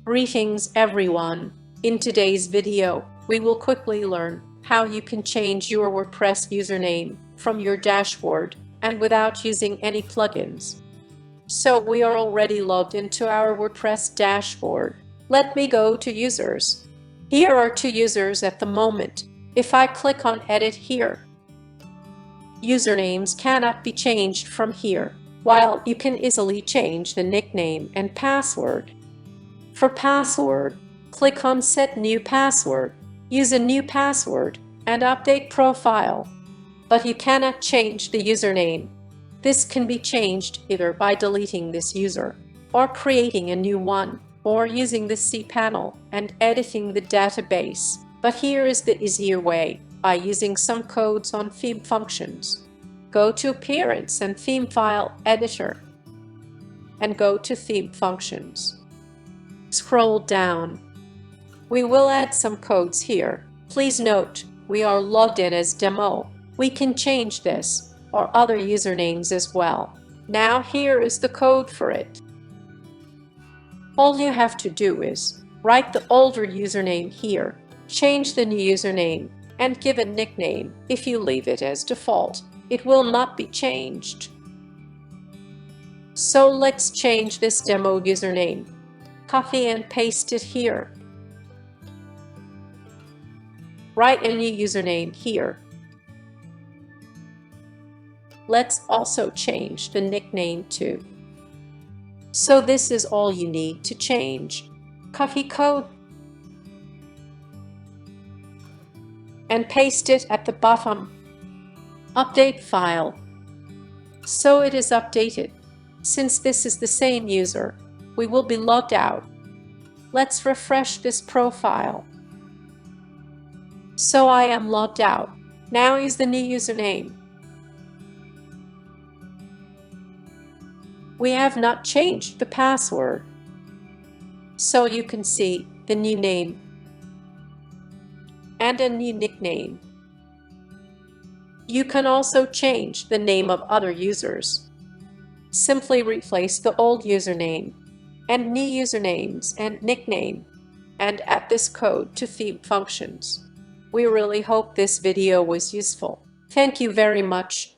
Greetings everyone! In today's video, we will quickly learn how you can change your WordPress username from your dashboard and without using any plugins. So we are already logged into our WordPress dashboard. Let me go to users. Here are 2 users at the moment. If I click on edit here, usernames cannot be changed from here, while you can easily change the nickname and password. For password, click on Set New Password. Use a new password and update profile. But you cannot change the username. This can be changed either by deleting this user, or creating a new one, or using the cPanel and editing the database. But here is the easier way, by using some codes on theme functions. Go to Appearance and Theme File Editor, and go to Theme Functions. Scroll down. We will add some codes here. Please note, we are logged in as demo. We can change this, or other usernames as well. Now here is the code for it. All you have to do is write the older username here, change the new username, and give a nickname. If you leave it as default, it will not be changed. So let's change this demo username. Copy and paste it here. Write a new username here. Let's also change the nickname too. So this is all you need to change. Copy code and paste it at the bottom. Update file. So it is updated. Since this is the same user, we will be logged out. Let's refresh this profile. So I am logged out. Now use the new username. We have not changed the password. So you can see the new name and a new nickname. You can also change the name of other users. Simply replace the old username and new usernames and nickname, and add this code to theme functions. We really hope this video was useful. Thank you very much.